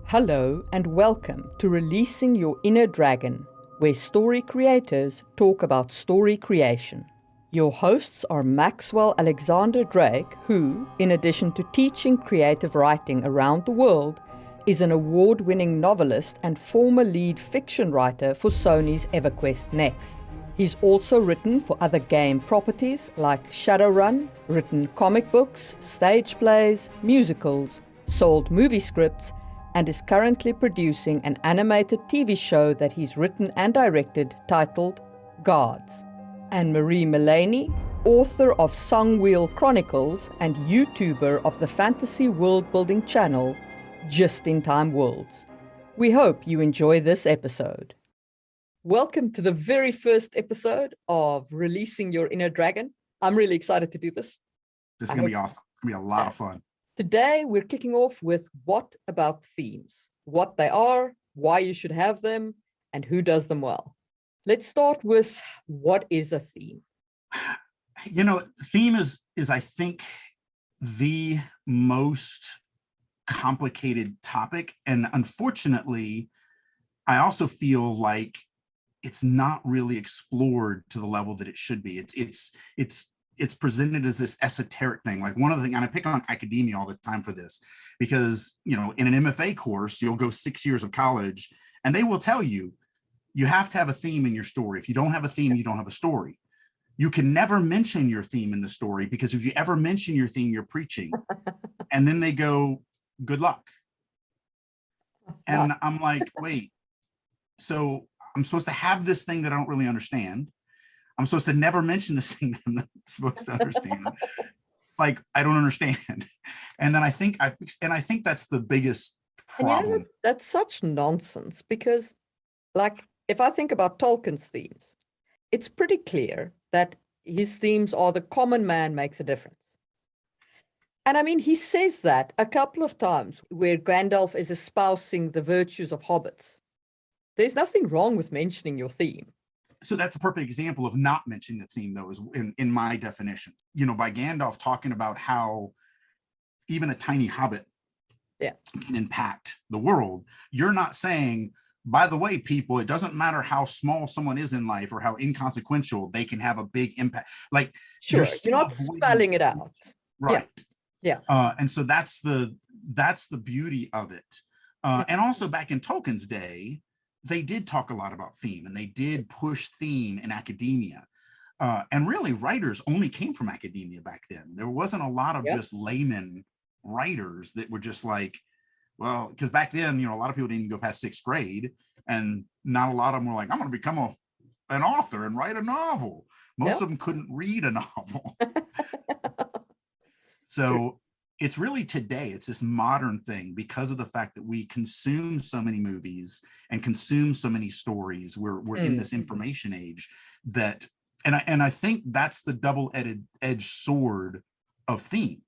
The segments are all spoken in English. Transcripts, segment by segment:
Hello and welcome to Releasing Your Inner Dragon, where story creators talk about story creation. Your hosts are Maxwell Alexander Drake, who, in addition to teaching creative writing around the world, is an award-winning novelist and former lead fiction writer for Sony's EverQuest Next. He's also written for other game properties like Shadowrun, written comic books, stage plays, musicals, sold movie scripts, and is currently producing an animated TV show that he's written and directed titled Gods. And Marie Mullaney, author of Songwheel Chronicles and YouTuber of the fantasy world-building channel Just in Time Worlds. We hope you enjoy this episode. Welcome to the very first episode of Releasing Your Inner Dragon. I'm really excited to do this. This is going to be awesome. It's going to be a lot of fun. Today, we're kicking off with what about themes, what they are, why you should have them, and who does them well. Let's start with what is a theme? You know, theme is I think, the most complicated topic. And unfortunately, I also feel like it's not really explored to the level that it should be. It's presented as this esoteric thing. Like one of the things, and I pick on academia all the time for this, because, you know, in an MFA course, you'll go 6 years of college and they will tell you, you have to have a theme in your story. If you don't have a theme, you don't have a story. You can never mention your theme in the story, because if you ever mention your theme, you're preaching. And then they go, good luck. And I'm like, wait, so I'm supposed to have this thing that I don't really understand. I'm supposed to never mention this thing that I'm not supposed to understand. Like, I don't understand. And then I think that's the biggest problem. And that's such nonsense, because, like, if I think about Tolkien's themes, it's pretty clear that his themes are the common man makes a difference. And I mean, he says that a couple of times where Gandalf is espousing the virtues of hobbits. There's nothing wrong with mentioning your theme. So that's a perfect example of not mentioning the theme, though, is in my definition. You know, by Gandalf talking about how even a tiny hobbit can impact the world. You're not saying, by the way, people, it doesn't matter how small someone is in life or how inconsequential, they can have a big impact. Like, sure, you're not spelling it out. Right. Yeah. And so that's the beauty of it. And also back in Tolkien's day, they did talk a lot about theme, and they did push theme in academia. And really, writers only came from academia back then. There wasn't a lot of just layman writers that were just like, well, because back then, you know, a lot of people didn't even go past 6th grade, and not a lot of them were like, I'm going to become an author and write a novel. Most of them couldn't read a novel. So it's really today, it's this modern thing, because of the fact that we consume so many movies and consume so many stories. We're in this information age that, and I think that's the double-edged sword of theme.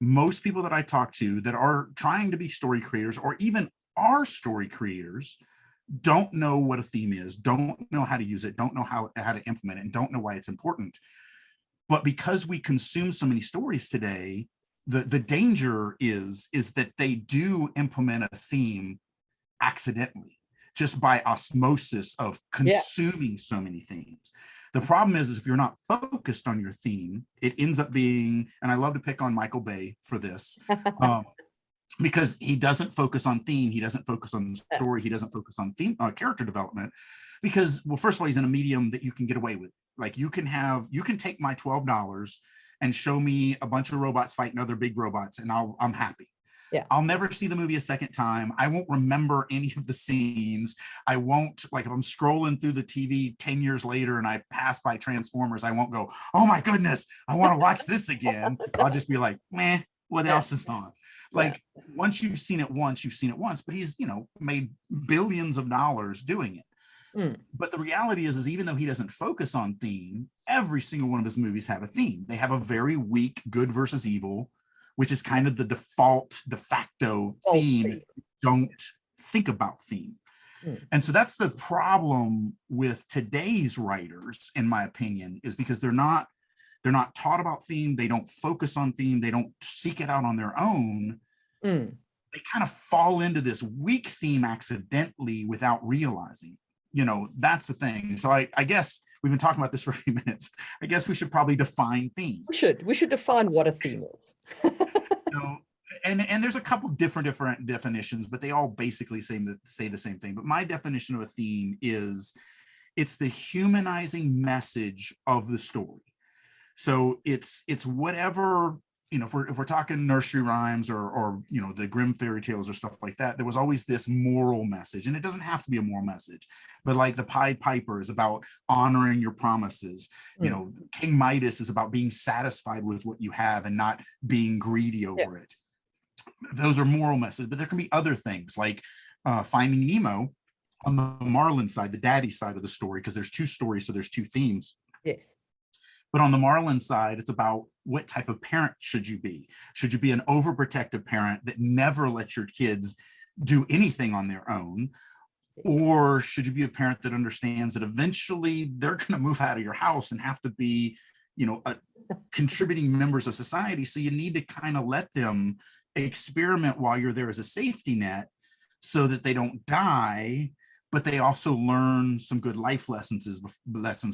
Most people that I talk to that are trying to be story creators, or even are story creators, don't know what a theme is, don't know how to use it, don't know how to implement it, and don't know why it's important. But because we consume so many stories today, the danger is that they do implement a theme accidentally, just by osmosis of consuming so many themes. The problem is if you're not focused on your theme, it ends up being, and I love to pick on Michael Bay for this, because he doesn't focus on theme, he doesn't focus on story, he doesn't focus on theme, character development, because, well, first of all, he's in a medium that you can get away with. Like, you can take my $12 and show me a bunch of robots fighting other big robots, and I'm happy. Yeah. I'll never see the movie a second time. I won't remember any of the scenes. I won't, like, if I'm scrolling through the TV 10 years later and I pass by Transformers, I won't go, oh my goodness, I want to watch this again. I'll just be like, meh, what else is on? Like, once you've seen it once, you've seen it once. But he's, you know, made billions of dollars doing it. But the reality is even though he doesn't focus on theme, every single one of his movies have a theme. They have a very weak good versus evil, which is kind of the de facto theme. Don't think about theme. And so that's the problem with today's writers, in my opinion, is because they're not taught about theme. They don't focus on theme. They don't seek it out on their own. they kind of fall into this weak theme accidentally without realizing. That's the thing. So I guess we've been talking about this for a few minutes. I guess we should probably define theme. We should define what a theme is. And there's a couple different definitions, but they all basically say the same thing. But my definition of a theme is it's the humanizing message of the story. So it's whatever, if we're talking nursery rhymes or the Grimm fairy tales or stuff like that, there was always this moral message, and it doesn't have to be a moral message, but like the Pied Piper is about honoring your promises. King Midas is about being satisfied with what you have and not being greedy over it. Those are moral messages, but there can be other things like Finding Nemo on the Marlin side, the daddy side of the story, because there's two stories, so there's two themes. Yes. But on the Marlin side, it's about what type of parent should you be? Should you be an overprotective parent that never lets your kids do anything on their own? Or should you be a parent that understands that eventually they're going to move out of your house and have to be, contributing members of society? So you need to kind of let them experiment while you're there as a safety net so that they don't die, but they also learn some good life lessons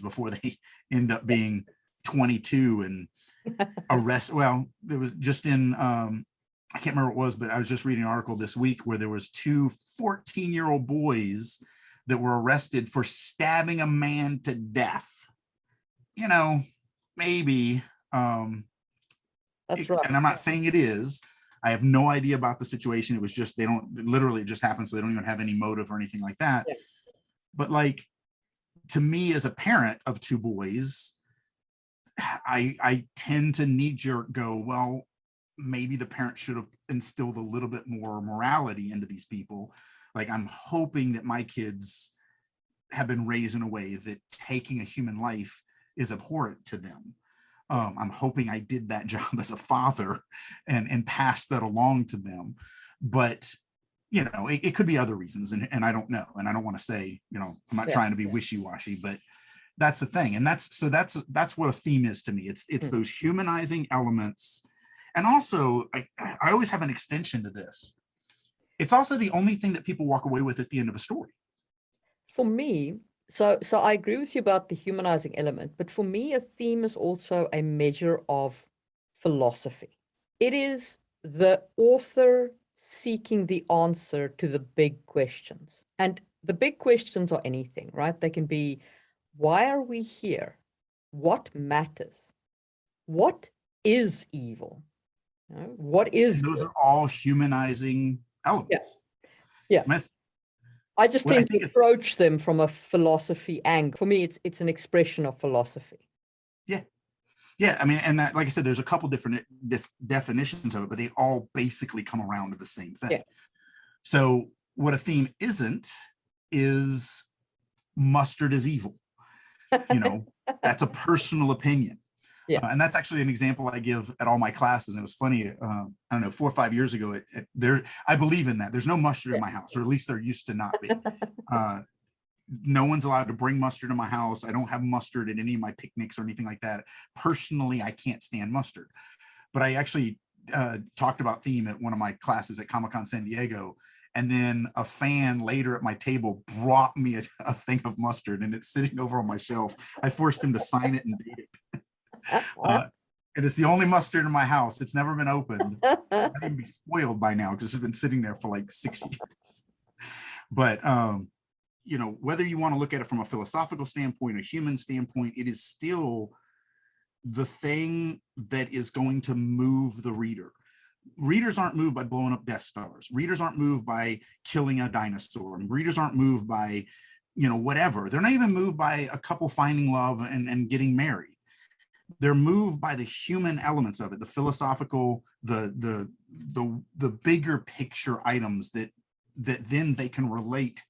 before they end up being 22 and arrested. Well, there was just in I can't remember what it was, but I was just reading an article this week where there was two 14-year-old boys that were arrested for stabbing a man to death. Maybe that's right. And I'm not saying it is. I have no idea about the situation. It was just, it just happened, so they don't even have any motive or anything like that. Yeah. But like, to me as a parent of two boys, I tend to knee-jerk go, well, maybe the parent should have instilled a little bit more morality into these people. Like, I'm hoping that my kids have been raised in a way that taking a human life is abhorrent to them. I'm hoping I did that job as a father and passed that along to them. But, it could be other reasons, and I don't know. And I don't want to say, I'm not trying to be wishy-washy, but that's the thing. And that's what a theme is to me. It's those humanizing elements. And also, I always have an extension to this. It's also the only thing that people walk away with at the end of a story. For me, so I agree with you about the humanizing element, but for me, a theme is also a measure of philosophy. It is the author seeking the answer to the big questions. And the big questions are anything, right? They can be, why are we here? What matters? What is evil? What is those are all humanizing elements. Yeah. I just tend to approach them from a philosophy angle. For me, it's an expression of philosophy. Yeah. I mean, and that, like I said, there's a couple different definitions of it, but they all basically come around to the same thing. Yeah. So what a theme isn't is mustard is evil. That's a personal opinion. Yeah. And that's actually an example I give at all my classes. And it was funny, I don't know, 4 or 5 years ago, I believe in that. There's no mustard in my house, or at least there used to not be. No one's allowed to bring mustard in my house. I don't have mustard at any of my picnics or anything like that. Personally, I can't stand mustard. But I actually talked about theme at one of my classes at Comic-Con San Diego. And then a fan later at my table brought me a thing of mustard, and it's sitting over on my shelf. I forced him to sign it and date it. And it's the only mustard in my house. It's never been opened. I'd even be spoiled by now because it's been sitting there for like 6 years. But whether you want to look at it from a philosophical standpoint, a human standpoint, it is still the thing that is going to move the reader. Readers aren't moved by blowing up Death Stars. Readers aren't moved by killing a dinosaur. And readers aren't moved by, whatever. They're not even moved by a couple finding love and getting married. They're moved by the human elements of it, the philosophical, the bigger picture items that then they can relate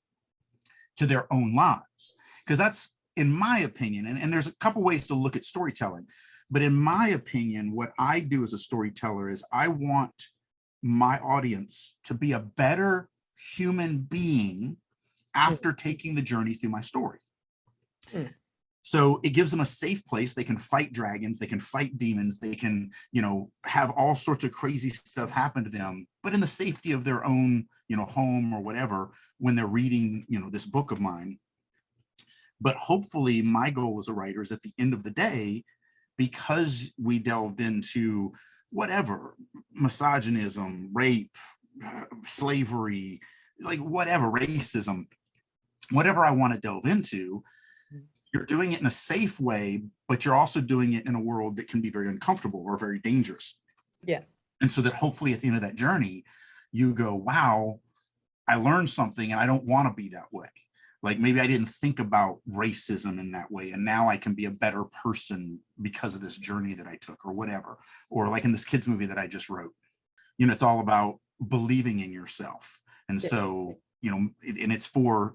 to their own lives. Because that's, in my opinion, and there's a couple ways to look at storytelling, but in my opinion, what I do as a storyteller is I want my audience to be a better human being after taking the journey through my story. So it gives them a safe place. They can fight dragons, they can fight demons, they can, have all sorts of crazy stuff happen to them, but in the safety of their own, home or whatever, when they're reading, this book of mine. But hopefully my goal as a writer is at the end of the day, because we delved into whatever, misogynism, rape, slavery, like whatever, racism, whatever I want to delve into, you're doing it in a safe way, but you're also doing it in a world that can be very uncomfortable or very dangerous. Yeah. And so that hopefully at the end of that journey, you go, wow, I learned something and I don't want to be that way. Like maybe I didn't think about racism in that way, and now I can be a better person because of this journey that I took or whatever. Or like in this kids movie that I just wrote, it's all about believing in yourself. And so, and it's for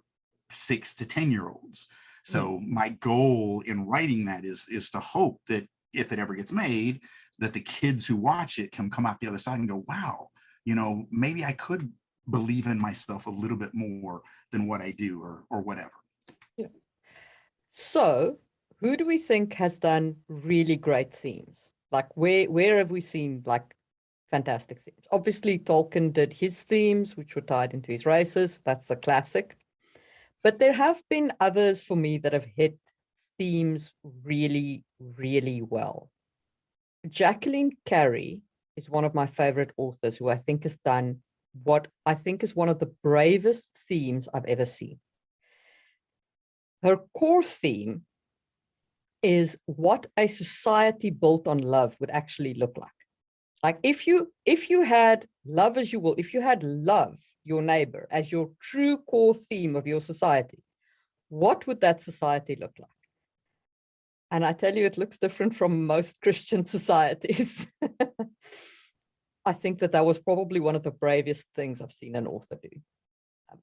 6 to 10-year-olds. So my goal in writing that is to hope that if it ever gets made, that the kids who watch it can come out the other side and go, wow, maybe I could believe in myself a little bit more than what I do or whatever. Yeah. So who do we think has done really great themes? Like where have we seen like fantastic themes? Obviously Tolkien did his themes, which were tied into his races. That's the classic. But there have been others for me that have hit themes really, really well. Jacqueline Carey is one of my favorite authors who I think has done what I think is one of the bravest themes I've ever seen. Her core theme is what a society built on love would actually look like. Like if you had love as you will, if you had love your neighbor as your true core theme of your society, what would that society look like? And I tell you, it looks different from most Christian societies. I think that was probably one of the bravest things I've seen an author do.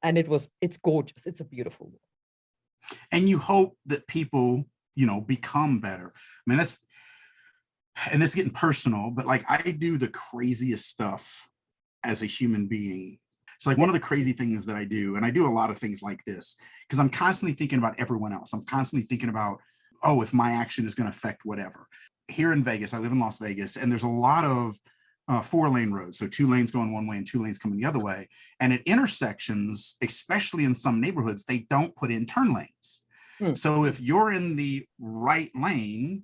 And it's gorgeous. It's a beautiful book. And you hope that people, become better. I mean, and this is getting personal, but like I do the craziest stuff as a human being. So like one of the crazy things that I do, and I do a lot of things like this, because I'm constantly thinking about everyone else. I'm constantly thinking about, oh, if my action is going to affect whatever. Here in Vegas, I live in Las Vegas, and there's a lot of 4-lane roads. So 2 lanes going one way and 2 lanes coming the other way. And at intersections, especially in some neighborhoods, they don't put in turn lanes. So if you're in the right lane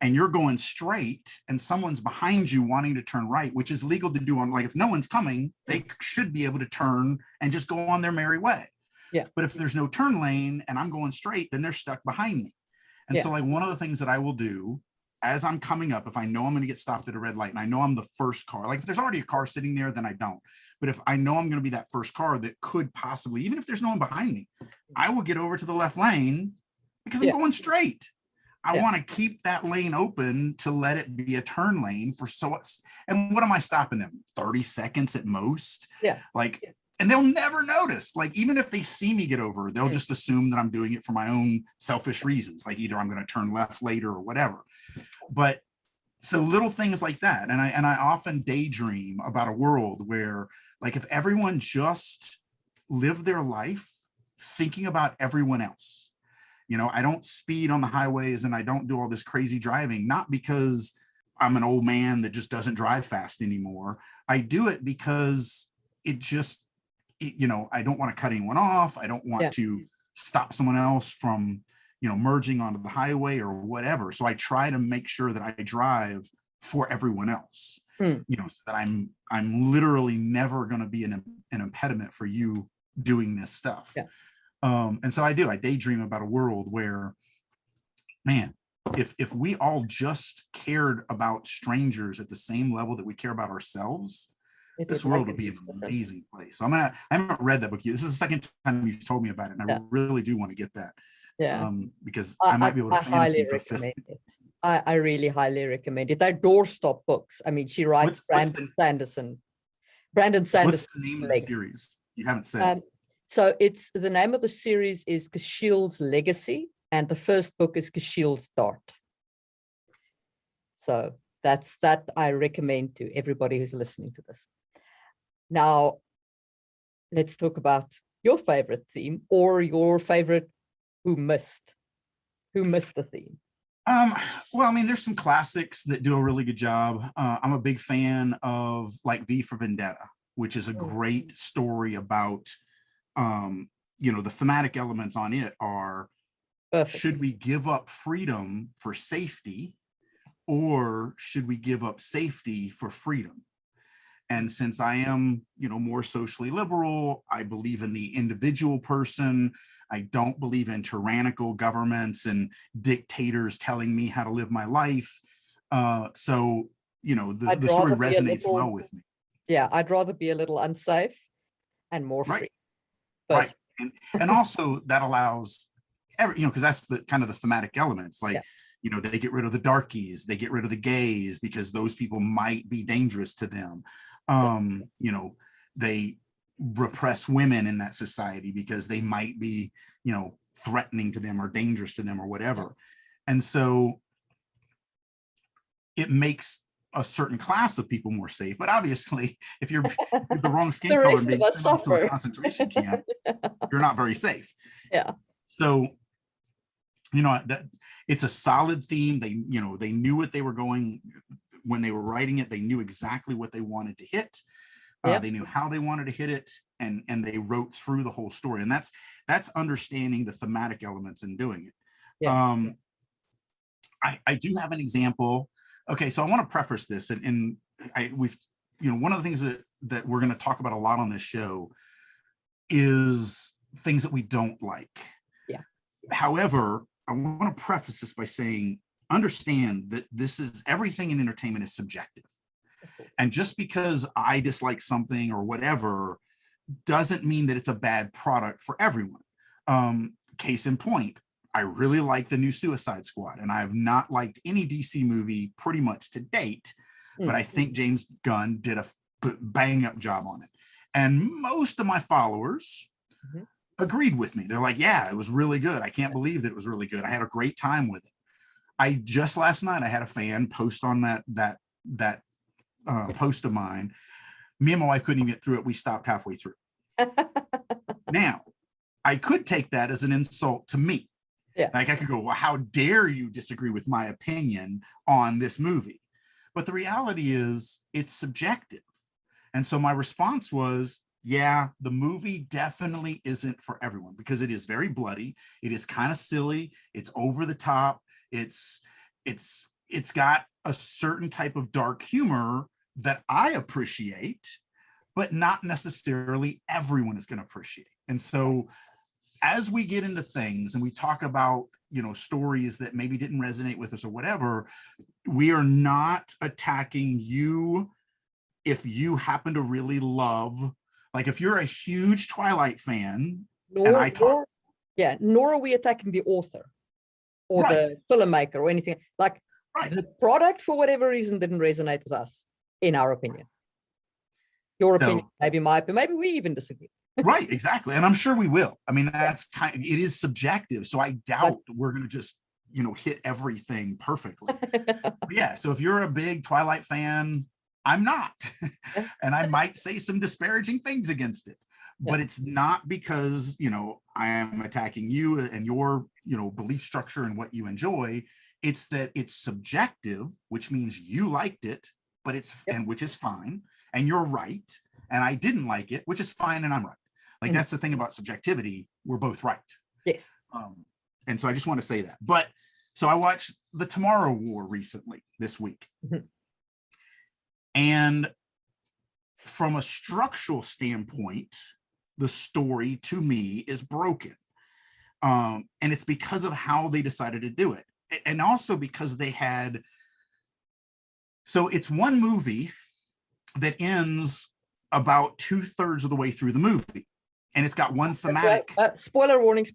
and you're going straight and someone's behind you wanting to turn right, which is legal to do on, like if no one's coming, they should be able to turn and just go on their merry way. Yeah. But if there's no turn lane and I'm going straight, then they're stuck behind me. And so like one of the things that I will do as I'm coming up, if I know I'm going to get stopped at a red light and I know I'm the first car, like if there's already a car sitting there, then I don't. But if I know I'm going to be that first car that could possibly, even if there's no one behind me, I will get over to the left lane because I'm going straight. I want to keep that lane open to let it be a turn lane and what am I stopping them? 30 seconds at most? Yeah. And they'll never notice. Like, even if they see me get over, they'll just assume that I'm doing it for my own selfish reasons. Like either I'm going to turn left later or whatever. But so little things like that. And I often daydream about a world where like, if everyone just lived their life thinking about everyone else, I don't speed on the highways and I don't do all this crazy driving, not because I'm an old man that just doesn't drive fast anymore. I do it because I don't want to cut anyone off. I don't want to stop someone else from, merging onto the highway or whatever. So I try to make sure that I drive for everyone else, so that I'm literally never going to be an impediment for you doing this stuff. Yeah. And so I daydream about a world where, man, if we all just cared about strangers at the same level that we care about ourselves, this world would be an amazing place. So I haven't read that book yet. This is the second time you've told me about it, and I really do want to get that. Yeah. Because I might be able to fantasy fulfill it. I really highly recommend it. They're doorstop books. I mean, she writes Brandon Sanderson. What's the name of the series? You haven't said. So the name of the series is Kashil's Legacy, and the first book is Kashil's Dart. So that I recommend to everybody who's listening to this. Now, let's talk about your favorite theme or your favorite who missed. who missed the theme? Well, I mean, there's some classics that do a really good job. I'm a big fan of like V for Vendetta, which is a great story about, the thematic elements on it are, Perfect. should we give up freedom for safety, or should we give up safety for freedom? And since I am, more socially liberal, I believe in the individual person. I don't believe in tyrannical governments and dictators telling me how to live my life. So, the story resonates well with me. Yeah, I'd rather be a little unsafe and more free. Right. And also that allows because that's the kind of the thematic elements. Like, they get rid of the darkies, they get rid of the gays because those people might be dangerous to them. They repress women in that society because they might be, threatening to them or dangerous to them or whatever. And so it makes a certain class of people more safe. But obviously, if you're with the wrong skin color and being sent off to a concentration camp, you're not very safe. Yeah. So, that it's a solid theme. They knew what they were going when they were writing it. They knew exactly what they wanted to hit. They knew how they wanted to hit it, and they wrote through the whole story. And that's understanding the thematic elements and doing it. Yeah. I do have an example. Okay, so I want to preface this, and we've one of the things that we're going to talk about a lot on this show is things that we don't like. Yeah. However, I want to preface this by saying, understand that this is everything in entertainment is subjective. And just because I dislike something or whatever doesn't mean that it's a bad product for everyone. Case in point, I really like the new Suicide Squad, and I have not liked any DC movie pretty much to date, but I think James Gunn did a bang up job on it. And most of my followers agreed with me. They're like, yeah, it was really good. I can't believe that it was really good. I had a great time with it. I just last night, I had a fan post on that post of mine. Me and my wife couldn't even get through it. We stopped halfway through. Now, I could take that as an insult to me. Yeah. Like I could go, well, how dare you disagree with my opinion on this movie? But the reality is it's subjective. And so my response was, yeah, the movie definitely isn't for everyone because it is very bloody. It is kind of silly. It's over the top. It's got a certain type of dark humor that I appreciate, but not necessarily everyone is going to appreciate. And so as we get into things and we talk about, stories that maybe didn't resonate with us or whatever, we are not attacking you if you happen to really love, like if you're a huge Twilight fan, nor are we attacking the author or the filmmaker or anything. Like the product, for whatever reason, didn't resonate with us, in our opinion. Your opinion, maybe my opinion, maybe we even disagree. Right, exactly. And I'm sure we will. I mean, it is subjective. So I doubt we're going to just, hit everything perfectly. Yeah. So if you're a big Twilight fan, I'm not. And I might say some disparaging things against it. But it's not because, I am attacking you and your, belief structure and what you enjoy. It's that it's subjective, which means you liked it, but and which is fine. And you're right. And I didn't like it, which is fine. And I'm right. Like that's the thing about subjectivity. We're both right. Yes. And so I just want to say that. But so I watched The Tomorrow War recently this week. And from a structural standpoint, the story to me is broken. And it's because of how they decided to do it. And also because they had, so it's one movie that ends about 2/3 of the way through the movie. And it's got one thematic. Spoiler warning.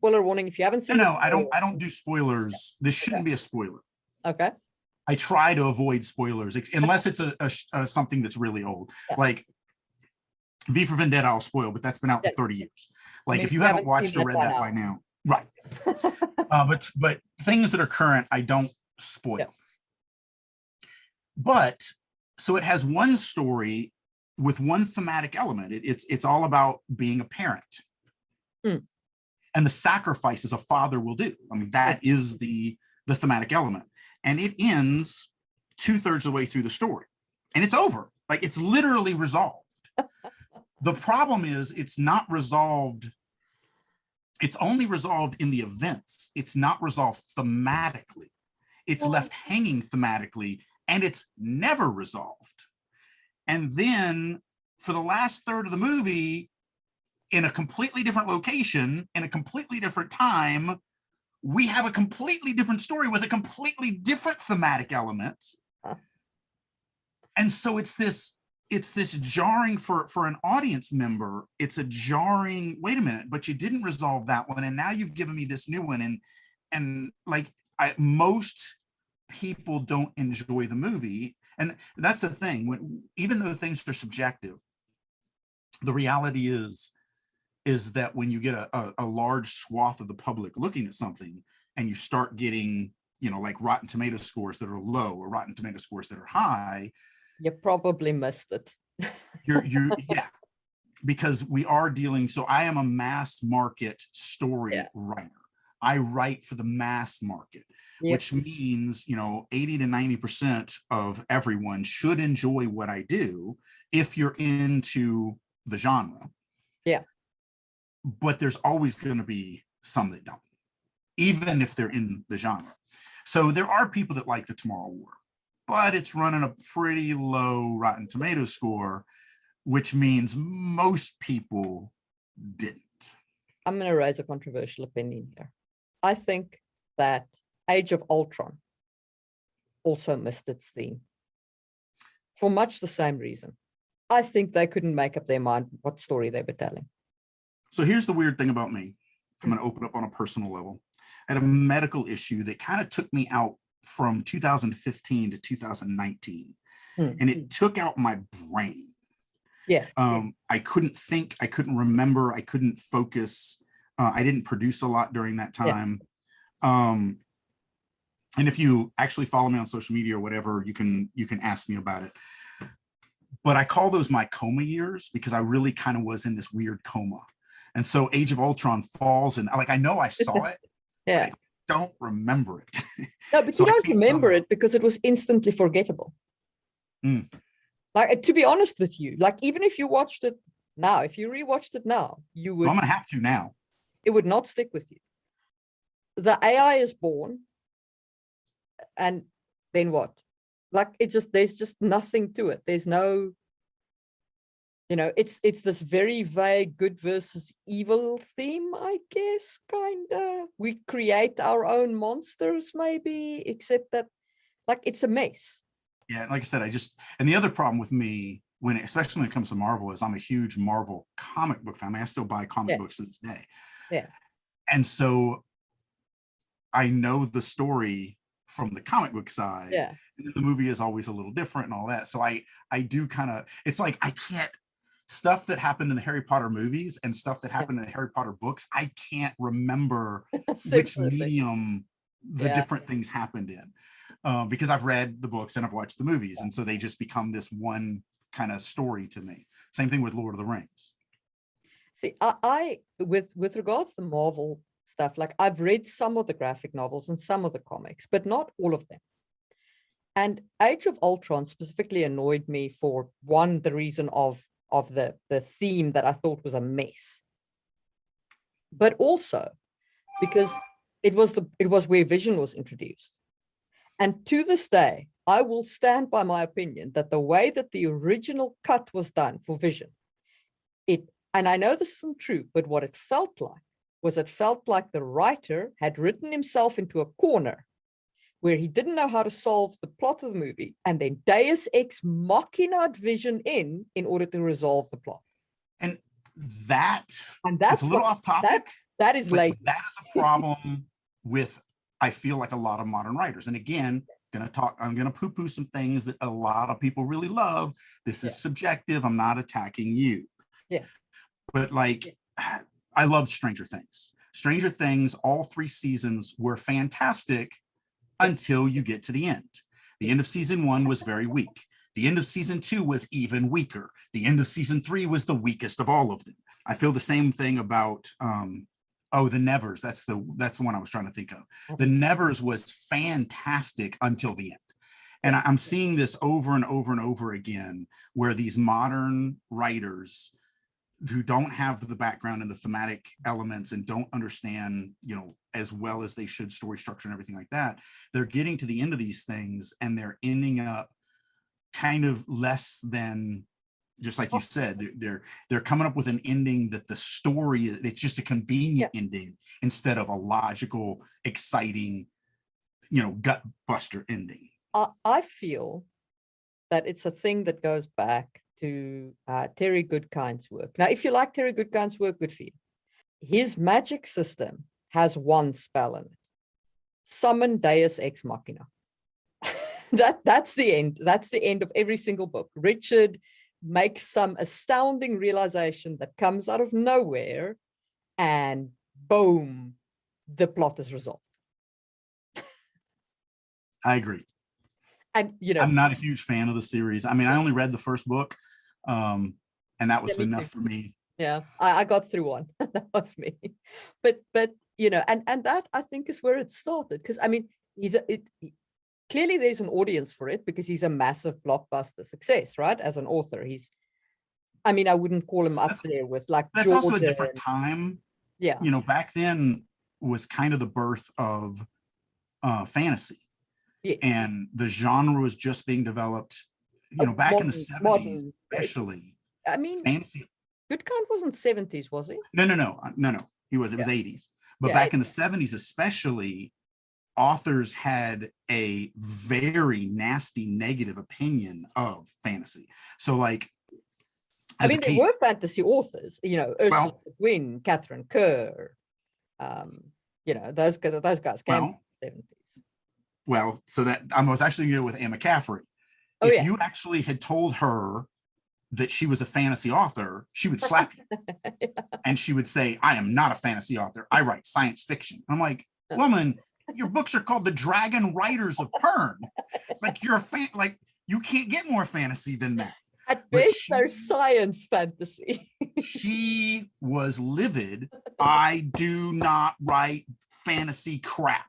If you haven't seen No, I don't do spoilers. This shouldn't be a spoiler. Okay. I try to avoid spoilers unless it's a something that's really old. Like V for Vendetta, I'll spoil, but that's been out for 30 years. Like if you haven't watched or read that by now. Right. But things that are current, I don't spoil. Yeah. But so it has one story with one thematic element. It's all about being a parent. and the sacrifices a father will do. I mean, that is the thematic element. And it ends 2/3 of the way through the story. And it's over. Like, it's literally resolved. The problem is it's not resolved. It's only resolved in the events. It's not resolved thematically. It's left hanging thematically, and it's never resolved. And then for the last third of the movie, in a completely different location, in a completely different time, we have a completely different story with a completely different thematic element. And so it's this jarring for an audience member. It's a jarring, wait a minute, but you didn't resolve that one, and now you've given me this new one. And like, most people don't enjoy the movie. And that's the thing, even though things are subjective, the reality is that when you get a large swath of the public looking at something, and you start getting, like Rotten Tomato scores that are low or Rotten Tomato scores that are high, you probably missed it. Yeah, because we are dealing. So I am a mass market story writer. I write for the mass market, which means, 80 to 90% of everyone should enjoy what I do if you're into the genre. Yeah. But there's always going to be some that don't, even if they're in the genre. So there are people that like The Tomorrow War, but it's running a pretty low Rotten Tomato score, which means most people didn't. I'm going to raise a controversial opinion here. I think that Age of Ultron also missed its theme for much the same reason. I think they couldn't make up their mind what story they were telling. So here's the weird thing about me. I'm going to open up on a personal level. I had a medical issue that kind of took me out from 2015 to 2019. And it took out my brain. Yeah. I couldn't think, I couldn't remember, I couldn't focus. I didn't produce a lot during that time. And if you actually follow me on social media or whatever, you can ask me about it. But I call those my coma years, because I really kind of was in this weird coma. And so Age of Ultron falls in, like, I know I saw it, but I don't remember it. No, but So you don't remember it because it was instantly forgettable. Like, to be honest with you, like, even if you watched it now, if you rewatched it now, you would. Well, I'm gonna have to now. It would not stick with you. The AI is born, and then what? Like, there's just nothing to it. There's no, it's this very vague good versus evil theme, I guess, kind of. We create our own monsters, maybe, except that, like, it's a mess. Yeah, like I said, and the other problem with me, especially when it comes to Marvel, is I'm a huge Marvel comic book fan. I mean, I still buy comic books to this day. Yeah. And so I know the story from the comic book side. Yeah. And the movie is always a little different and all that. So I do kind of, it's like, I can't, stuff that happened in the Harry Potter movies and stuff that happened in the Harry Potter books, I can't remember which medium the different things happened in. Because I've read the books and I've watched the movies. And so they just become this one kind of story to me. Same thing with Lord of the Rings. See, I with regards to Marvel stuff, like, I've read some of the graphic novels and some of the comics, but not all of them. And Age of Ultron specifically annoyed me for one, the reason of the theme that I thought was a mess, but also because it was where Vision was introduced. And to this day, I will stand by my opinion that the way that the original cut was done for Vision, and I know this isn't true, but what it felt like the writer had written himself into a corner where he didn't know how to solve the plot of the movie, and then Deus Ex Machina Vision in order to resolve the plot. And that's a little off topic. That is late. That is a problem with, I feel like, a lot of modern writers. And again, I'm gonna poo-poo some things that a lot of people really love. This is subjective. I'm not attacking you. Yeah. But like, I loved Stranger Things. Stranger Things, all 3 seasons were fantastic until you get to the end. The end of season 1 was very weak. The end of season 2 was even weaker. The end of season 3 was the weakest of all of them. I feel the same thing about Oh, the Nevers. That's the one I was trying to think of. The Nevers was fantastic until the end. And I'm seeing this over and over and over again, where these modern writers who don't have the background and the thematic elements and don't understand, as well as they should, story structure and everything like that, they're getting to the end of these things and they're ending up kind of less than, just like you said, they're coming up with an ending that the story, it's just a convenient ending instead of a logical, exciting, gut buster ending. I feel that it's a thing that goes back to Terry Goodkind's work. Now, if you like Terry Goodkind's work, good for you. His magic system has one spell in it: summon Deus Ex Machina. That's the end. That's the end of every single book. Richard makes some astounding realization that comes out of nowhere, and boom, the plot is resolved. I agree. And I'm not a huge fan of the series. I mean, I only read the first book, and that was enough for me. Yeah, I got through one. That was me. But and that, I think, is where it started, because I mean, clearly there's an audience for it because he's a massive blockbuster success, right? As an author, I wouldn't call him up there with like that's Jordan. Also a different time. Yeah, back then was kind of the birth of fantasy. Yes. And the genre was just being developed, back in the 70s, especially. I mean, fantasy. Goodkind wasn't 70s, was he? No. He was. It was 80s. But back in the 70s, especially, authors had a very nasty, negative opinion of fantasy. So, like, there were fantasy authors, Ursula Le Guin, Catherine Kerr, those guys came from the 70s. Well, so that I was actually with Anne McCaffrey. If you actually had told her that she was a fantasy author, she would slap you. And she would say, I am not a fantasy author. I write science fiction. I'm like, woman, your books are called The Dragon Riders of Pern. Like, you're a fan, like, you can't get more fantasy than that. At best, they're science fantasy. She was livid. I do not write fantasy crap.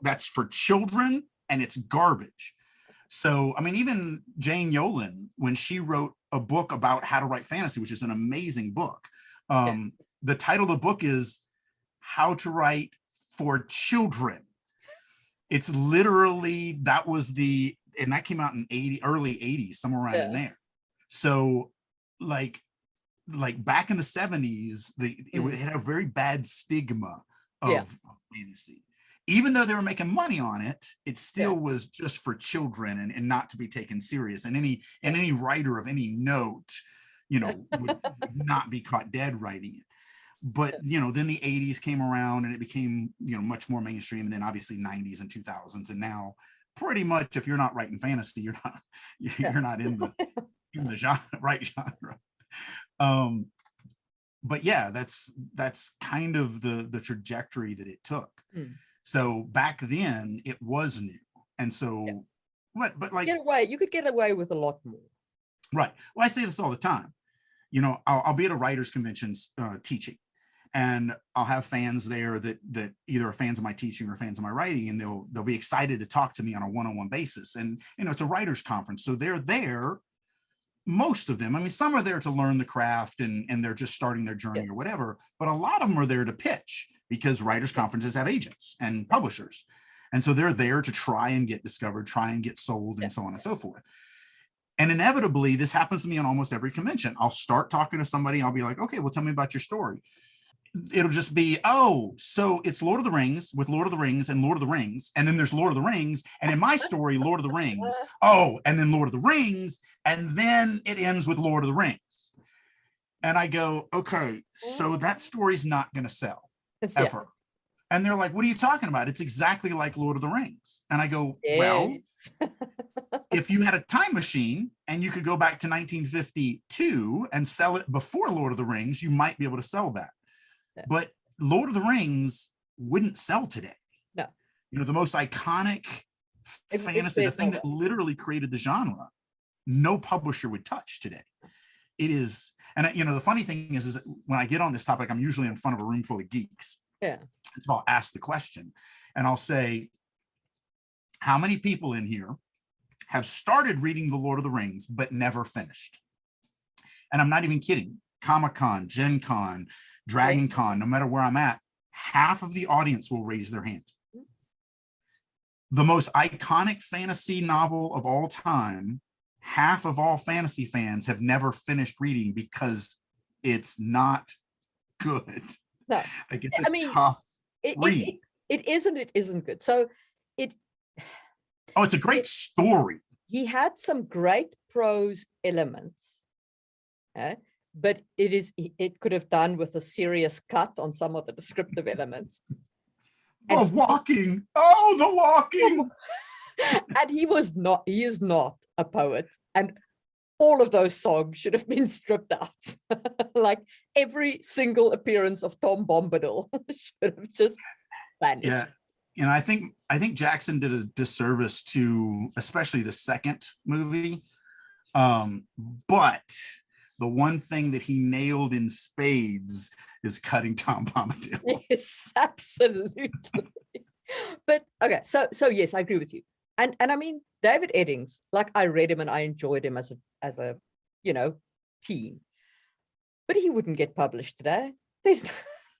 That's for children, and it's garbage. So, I mean, even Jane Yolen, when she wrote a book about how to write fantasy, which is an amazing book, the title of the book is How to Write for Children. It's literally, and that came out in early 80s, somewhere around in there. So, like back in the 70s, it had a very bad stigma of fantasy. Even though they were making money on it, it still was just for children and not to be taken serious. And any writer of any note, would not be caught dead writing it. But, then the 80s came around and it became, much more mainstream. And then obviously 90s and 2000s. And now pretty much, if you're not writing fantasy, you're not in the genre, right genre. But yeah, that's kind of the trajectory that it took. So back then it was new. And so, but like, you could get away with a lot more. Right. Well, I say this all the time. I'll be at a writers' conventions teaching, and I'll have fans there that either are fans of my teaching or fans of my writing, and they'll be excited to talk to me on a one-on-one basis. And it's a writers' conference, so they're there. Most of them, I mean, some are there to learn the craft and they're just starting their journey or whatever, but a lot of them are there to pitch, because writers' conferences have agents and publishers. And so they're there to try and get discovered, try and get sold, and so on and so forth. And inevitably, this happens to me on almost every convention. I'll start talking to somebody. I'll be like, okay, well, tell me about your story. It'll just be, oh, so it's Lord of the Rings with Lord of the Rings and Lord of the Rings. And then there's Lord of the Rings. And in my story, Lord of the Rings. Oh, and then Lord of the Rings. And then it ends with Lord of the Rings. And I go, okay, so that story's not going to sell ever. And they're like, what are you talking about? It's exactly like Lord of the Rings. And I go, well, if you had a time machine and you could go back to 1952 and sell it before Lord of the Rings, you might be able to sell that. But Lord of the Rings wouldn't sell today. No. The most iconic fantasy, the thing that literally created the genre, no publisher would touch today. It is, And the funny thing is that when I get on this topic, I'm usually in front of a room full of geeks. Yeah. So I'll ask the question and I'll say, how many people in here have started reading The Lord of the Rings, but never finished? And I'm not even kidding. Comic-Con, Gen Con, Dragon Con, no matter where I'm at, half of the audience will raise their hand. The most iconic fantasy novel of all time, half of all fantasy fans have never finished reading because it's not good. No, like it's a tough read. It isn't good. So it's a great story. He had some great prose elements, but it could have done with a serious cut on some of the descriptive elements. The walking. And he is not a poet. And all of those songs should have been stripped out. Like every single appearance of Tom Bombadil should have just vanished. Yeah. And I think Jackson did a disservice to especially the second movie. But the one thing that he nailed in spades is cutting Tom Bombadil. Yes, absolutely. But okay, so yes, I agree with you. And I mean, David Eddings, like I read him and I enjoyed him as a teen, but he wouldn't get published today. There's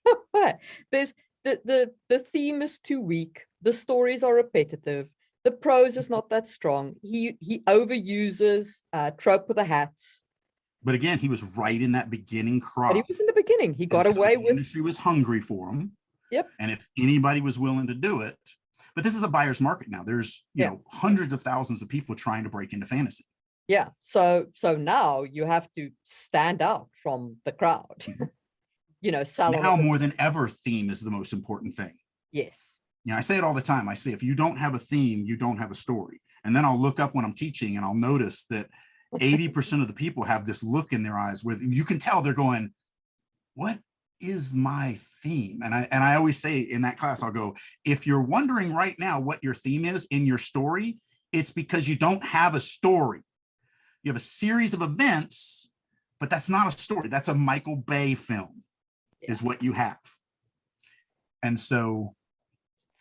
no way. There's the theme is too weak. The stories are repetitive. The prose is not that strong. He overuses trope with the hats. But again, he was right in that beginning crop. But he was in the beginning. He got away with. The industry was hungry for him. Yep. And if anybody was willing to do it, but this is a buyer's market now. There's hundreds of thousands of people trying to break into fantasy. Yeah. So now you have to stand out from the crowd. Now more than ever, theme is the most important thing. Yes. I say it all the time. I say, if you don't have a theme, you don't have a story. And then I'll look up when I'm teaching and I'll notice that 80% of the people have this look in their eyes where you can tell they're going, what is my theme? And I always say in that class, I'll go, if you're wondering right now what your theme is in your story, it's because you don't have a story. You have a series of events, but that's not a story. That's a Michael Bay film. Is what you have. And so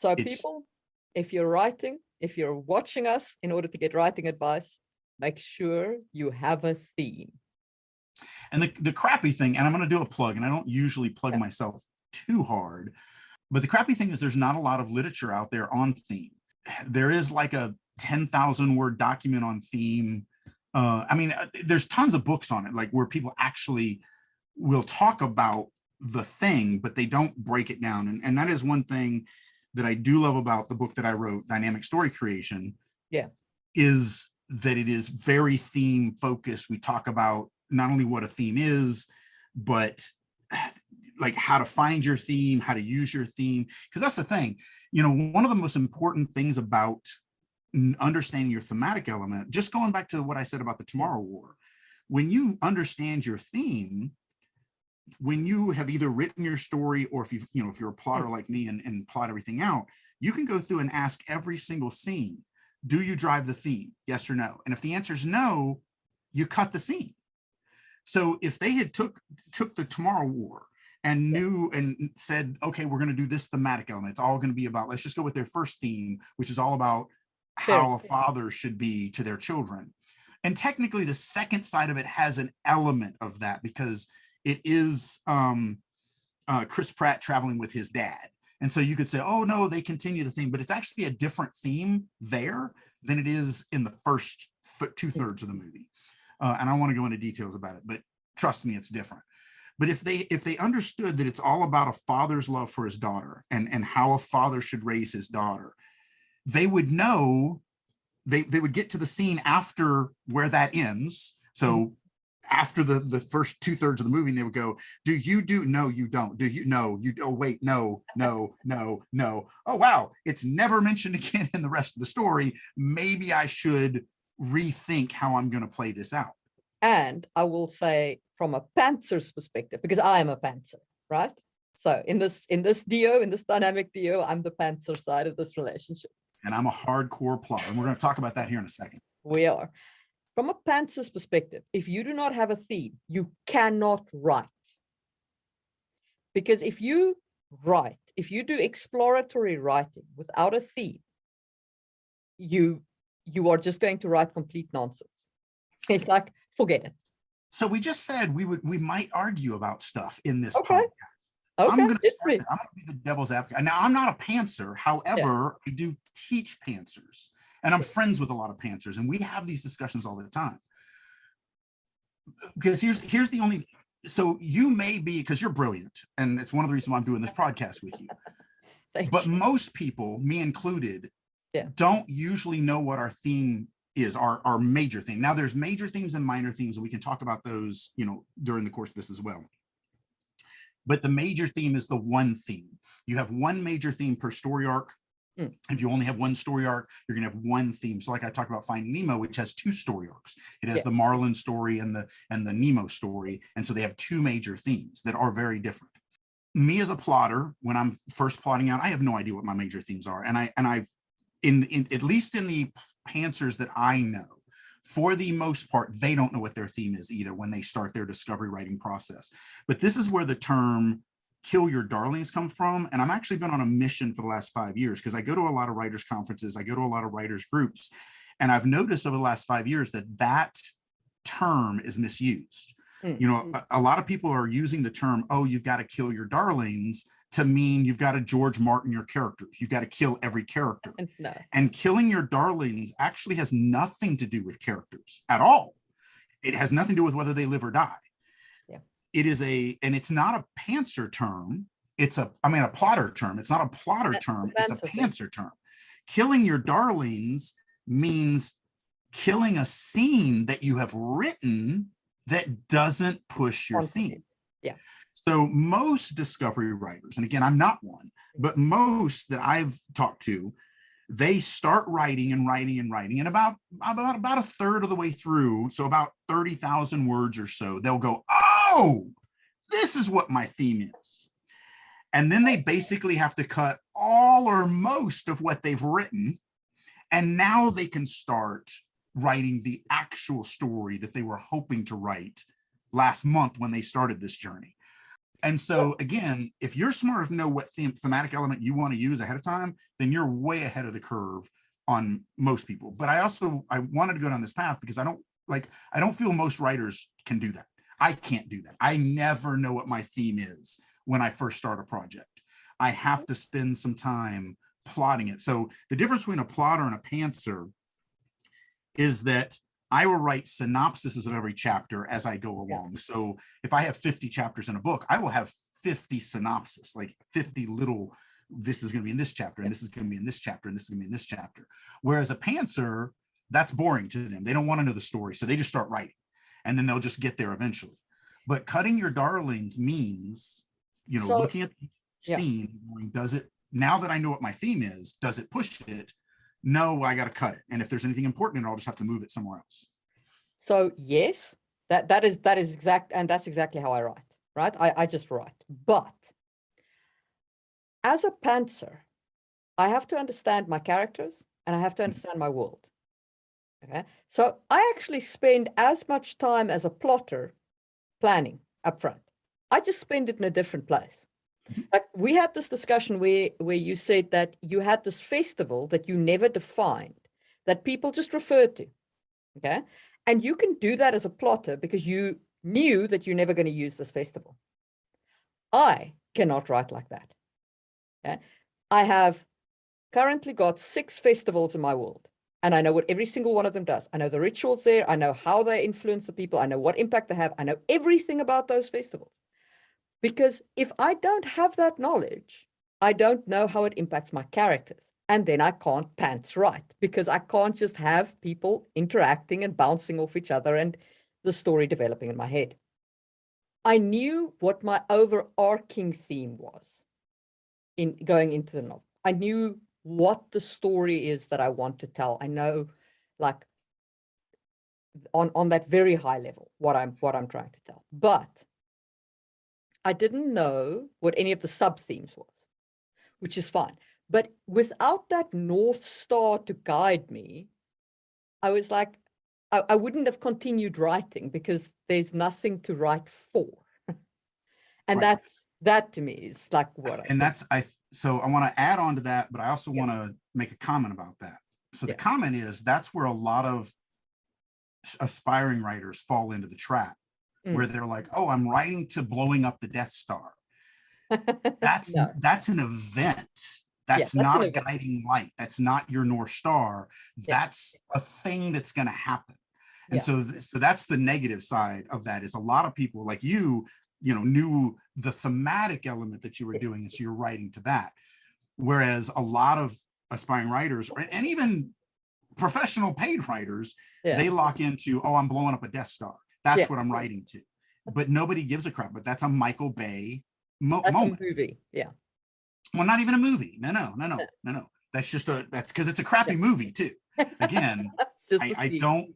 people, if you're watching us in order to get writing advice, make sure you have a theme. And the crappy thing, and I'm going to do a plug, and I don't usually plug myself too hard, but the crappy thing is there's not a lot of literature out there on theme. There is like a 10,000 word document on theme. There's tons of books on it, like where people actually will talk about the thing, but they don't break it down. And that is one thing that I do love about the book that I wrote, Dynamic Story Creation, is that it is very theme focused. We talk about not only what a theme is, but like how to find your theme, how to use your theme. Because that's the thing, one of the most important things about understanding your thematic element, just going back to what I said about the Tomorrow War, when you understand your theme, when you have either written your story or if you're a plotter like me and plot everything out, you can go through and ask every single scene, do you drive the theme? Yes or no? And if the answer is no, you cut the scene. So if they had took the Tomorrow War and knew and said, okay, we're going to do this thematic element, it's all going to be about, let's just go with their first theme, which is all about how a father should be to their children. And technically the second side of it has an element of that because it is Chris Pratt traveling with his dad. And so you could say, oh, no, they continue the theme, but it's actually a different theme there than it is in the first 2/3 of the movie. And I don't want to go into details about it, but trust me, it's different. But if they understood that it's all about a father's love for his daughter and how a father should raise his daughter, they would know, they would get to the scene after where that ends. So after the first 2/3 of the movie, and they would go, no, you don't. Oh, wait, no. Oh, wow. It's never mentioned again in the rest of the story. Maybe I should rethink how I'm going to play this out. And I will say from a pantser's perspective, because I am a pantser, right? So in this dynamic duo, I'm the pantser side of this relationship. And I'm a hardcore plotter. And we're going to talk about that here in a second. We are. from a pantser's perspective, if you do not have a theme, you cannot write. Because if you do exploratory writing without a theme, you are just going to write complete nonsense. It's like, forget it. So we just said we might argue about stuff in this Okay. podcast. Okay, I'm going to be the devil's advocate. Now, I'm not a pantser. However, I do teach pantsers, and I'm friends with a lot of pantsers, and we have these discussions all the time. Because here's the only, so you may be, because you're brilliant, and it's one of the reasons why I'm doing this podcast with you. But most people, me included, don't usually know what our theme is, our major theme. Now, there's major themes and minor themes, and we can talk about those, during the course of this as well. But the major theme is the one theme. You have one major theme per story arc. If you only have one story arc, you're going to have one theme. So like I talked about Finding Nemo, which has two story arcs. It has the Marlin story and the Nemo story. And so they have two major themes that are very different. Me as a plotter, when I'm first plotting out, I have no idea what my major themes are. And I've at least in the pantsers that I know, for the most part, they don't know what their theme is either when they start their discovery writing process. But this is where the term kill your darlings come from. And I've actually been on a mission for the last 5 years, because I go to a lot of writers conferences, I go to a lot of writers groups, and I've noticed over the last 5 years that term is misused. A lot of people are using the term, oh, you've got to kill your darlings, to mean you've got to George Martin your characters. You've got to kill every character. No. And killing your darlings actually has nothing to do with characters at all. It has nothing to do with whether they live or die. Yeah. It is and it's not a pantser term. It's a plotter term. It's not a plotter term. It's a pantser term. Killing your darlings means killing a scene that you have written that doesn't push your theme. Yeah. So most discovery writers, and again, I'm not one, but most that I've talked to, they start writing and writing and writing, and about a third of the way through, so about 30,000 words or so, they'll go, oh, this is what my theme is. And then they basically have to cut all or most of what they've written, and now they can start writing the actual story that they were hoping to write last month when they started this journey. And so again, if you're smart enough to know what thematic element you want to use ahead of time, then you're way ahead of the curve on most people. But I wanted to go down this path because I don't feel most writers can do that. I can't do that. I never know what my theme is when I first start a project. I have to spend some time plotting it. So the difference between a plotter and a pantser is that I will write synopsises of every chapter as I go along. Yeah. So if I have 50 chapters in a book, I will have 50 synopses, like 50 little, this is going to be in this chapter, and this is going to be in this chapter, and this is going to be in this chapter. Whereas a pantser, that's boring to them. They don't want to know the story. So they just start writing, and then they'll just get there eventually. But cutting your darlings means, looking at the scene, going, does it, now that I know what my theme is, does it push it? No, I got to cut it. And if there's anything important in it, I'll just have to move it somewhere else. So yes, that is exact. And that's exactly how I write, right? I just write. But as a pantser, I have to understand my characters and I have to understand my world. Okay. So I actually spend as much time as a plotter planning up front. I just spend it in a different place. Like we had this discussion where you said that you had this festival that you never defined, that people just referred to, okay? And you can do that as a plotter because you knew that you're never going to use this festival. I cannot write like that. Okay? I have currently got 6 festivals in my world, and I know what every single one of them does. I know the rituals there. I know how they influence the people. I know what impact they have. I know everything about those festivals. Because if I don't have that knowledge, I don't know how it impacts my characters. And then I can't pants write because I can't just have people interacting and bouncing off each other and the story developing in my head. I knew what my overarching theme was in going into the novel. I knew what the story is that I want to tell. I know, like, on that very high level, what I'm trying to tell. But I didn't know what any of the sub-themes was, which is fine. But without that North Star to guide me, I was like, I wouldn't have continued writing because there's nothing to write for. And Right. that to me is like what. And so I want to add on to that, but I also Yeah. want to make a comment about that. So the Yeah. comment is that's where a lot of aspiring writers fall into the trap, where they're like, oh, I'm writing to blowing up the Death Star. No. That's an event. That's not a guiding light. That's not your North Star. That's a thing that's going to happen. And so that's the negative side of that, is a lot of people like you know, knew the thematic element that you were doing. And so you're writing to that. Whereas a lot of aspiring writers, and even professional paid writers, they lock into, oh, I'm blowing up a Death Star. That's what I'm writing to. But nobody gives a crap. But that's a Michael Bay moment. A movie. Yeah. Well, not even a movie. No. That's just that's because it's a crappy movie too. Again, I don't.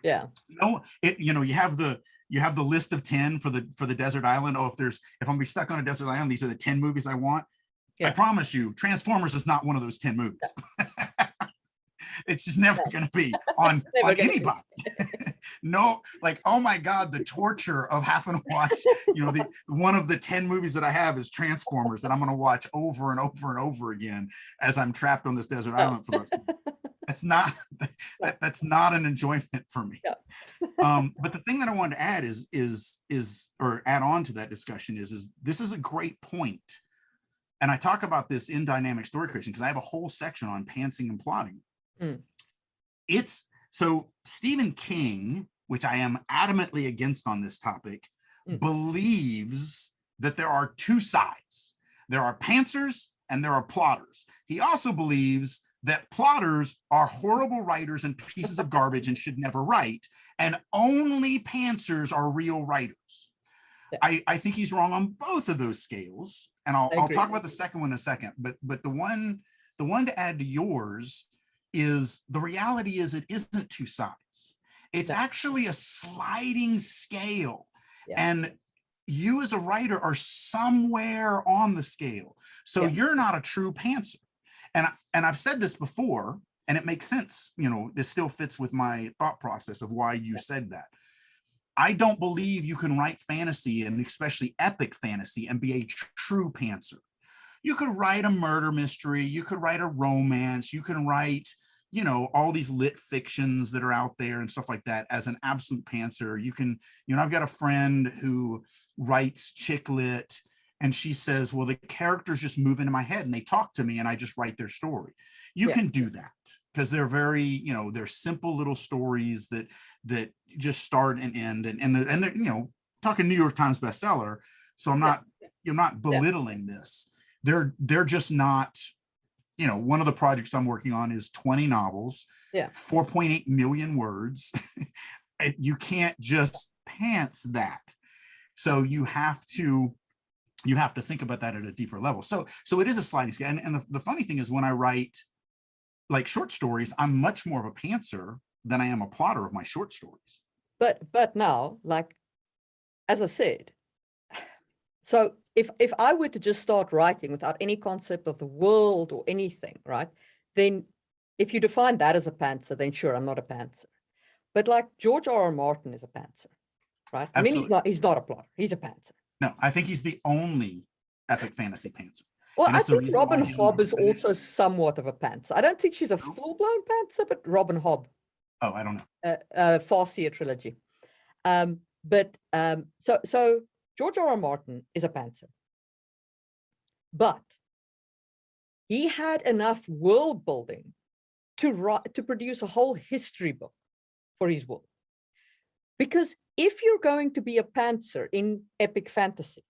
Yeah. No, you have the list of 10 for the desert island. Oh, if I'm gonna be stuck on a desert island, these are the 10 movies I want. I promise you, Transformers is not one of those 10 movies. It's just never going to be on anybody. No, like, oh my God, the torture of having to watch, one of the 10 movies that I have is Transformers that I'm going to watch over and over and over again as I'm trapped on this desert island for the rest of the day. That's not an enjoyment for me. But the thing that I wanted to add or add on to that discussion is this is a great point. And I talk about this in dynamic story creation because I have a whole section on pantsing and plotting. It's so Stephen King, which I am adamantly against on this topic, believes that there are two sides. There are pantsers and there are plotters. He also believes that plotters are horrible writers and pieces of garbage and should never write, and only pantsers are real writers. I think he's wrong on both of those scales, and I'll talk about the second one in a second. But the one to add to yours is the reality is it isn't two sides. It's actually a sliding scale. And you as a writer are somewhere on the scale. So you're not a true pantser. And I've said this before, and it makes sense. This still fits with my thought process of why you said that. I don't believe you can write fantasy, and especially epic fantasy, and be a true pantser. You could write a murder mystery, you could write a romance, you can write, all these lit fictions that are out there and stuff like that as an absolute pantser. You can, I've got a friend who writes chick lit, and she says, well, the characters just move into my head and they talk to me and I just write their story. You can do that because they're very, they're simple little stories that just start and end, and they're, talking New York Times bestseller. So I'm not, you're not belittling this. They're just not, one of the projects I'm working on is 20 novels, 4.8 million words. You can't just pants that. So you have to think about that at a deeper level. So it is a sliding scale. And the funny thing is, when I write like short stories, I'm much more of a pantser than I am a plotter of my short stories. But now, like, as I said, so if I were to just start writing without any concept of the world or anything, right, then if you define that as a pantser, then sure, I'm not a pantser. But like George R.R. Martin is a pantser, right? Absolutely. I mean, he's not a plotter. He's a pantser. No, I think he's the only epic fantasy pantser. Well, I think Robin Hobb is also somewhat of a pantser. I don't think she's a full-blown pantser, but Robin Hobb. Oh, I don't know. Farseer trilogy. So George R.R. Martin is a pantser. But he had enough world building to produce a whole history book for his world. Because if you're going to be a pantser in epic fantasy,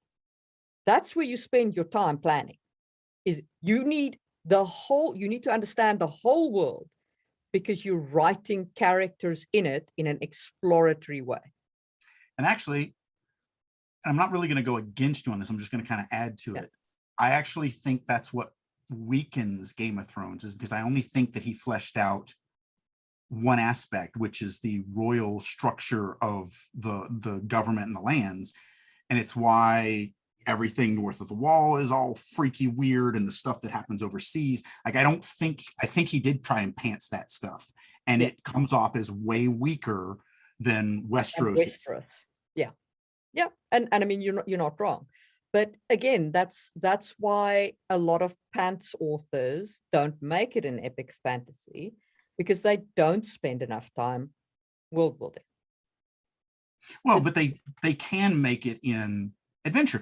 that's where you spend your time planning. Is you need to understand the whole world, because you're writing characters in it in an exploratory way. And actually, I'm not really going to go against you on this. I'm just going to kind of add to it. I actually think that's what weakens Game of Thrones, is because I only think that he fleshed out one aspect, which is the royal structure of the government and the lands. And it's why everything north of the wall is all freaky weird, and the stuff that happens overseas, like I think he did try and pants that stuff, and Yeah. it comes off as way weaker than And Westeros is. Westeros. Yeah. Yeah. And I mean, you're not wrong. But again, that's why a lot of pants authors don't make it in epic fantasy, because they don't spend enough time world building. Well, but they can make it in adventure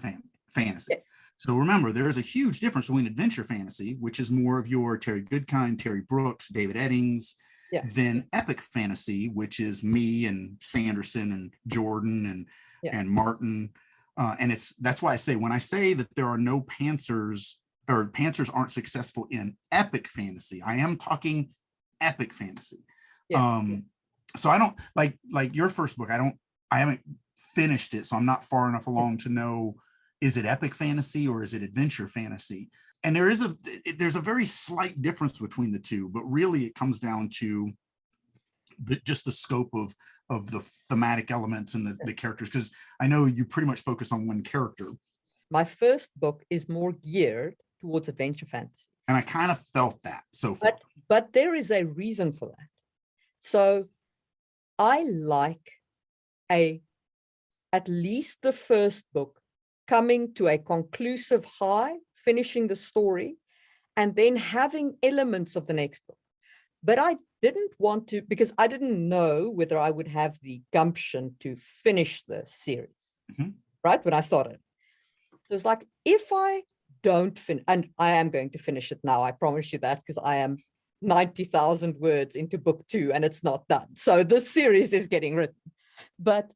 fantasy. Yeah. So remember, there's a huge difference between adventure fantasy, which is more of your Terry Goodkind, Terry Brooks, David Eddings, Yeah. than epic fantasy, which is me and Sanderson and Jordan and Martin. And that's why I say, when I say that there are no pantsers, or pantsers aren't successful in epic fantasy, I am talking epic fantasy. Yeah. So I don't like your first book. I haven't finished it, so I'm not far enough along to know, is it epic fantasy or is it adventure fantasy? And there's a very slight difference between the two, but really it comes down to just the scope of the thematic elements and the characters, because I know you pretty much focus on one character. My first book is more geared towards adventure fantasy. And I kind of felt that so far. But there is a reason for that. So I like at least the first book coming to a conclusive high, finishing the story, and then having elements of the next book. But I didn't want to, because I didn't know whether I would have the gumption to finish the series, right, when I started. So it's like, if I don't finish, and I am going to finish it now, I promise you that, because I am 90,000 words into book 2 and it's not done. So the series is getting written. But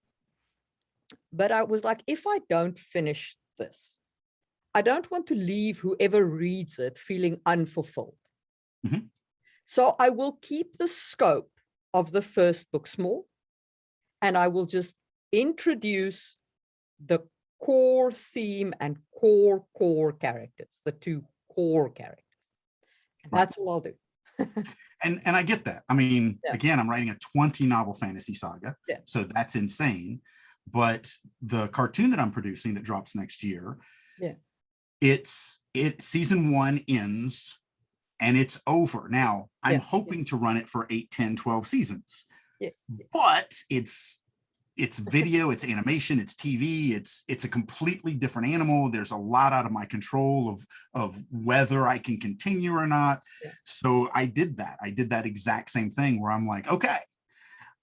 I was like, if I don't finish this, I don't want to leave whoever reads it feeling unfulfilled. So I will keep the scope of the first book small, and I will just introduce the core theme and core characters, the 2 core characters. And that's all I'll do. And I get that. I mean, again, I'm writing a 20 novel fantasy saga, so that's insane. But the cartoon that I'm producing that drops next year, season 1 ends and it's over. Now, I'm hoping to run it for 8, 10, 12 seasons. But it's video, it's animation, it's TV, it's a completely different animal. There's a lot out of my control of whether I can continue or not. So I did that exact same thing, where I'm like, okay,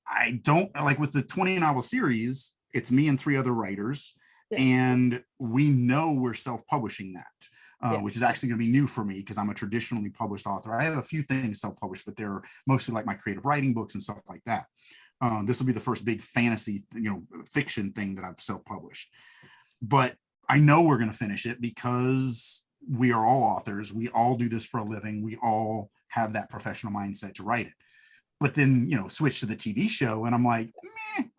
I don't like, with the 20 novel series, it's me and 3 other writers, and we know we're self-publishing that, which is actually going to be new for me, because I'm a traditionally published author. I have a few things self-published, but they're mostly like my creative writing books and stuff like that. This will be the first big fantasy, fiction thing that I've self-published. But I know we're going to finish it, because we are all authors. We all do this for a living. We all have that professional mindset to write it. But then, switch to the TV show, and I'm like,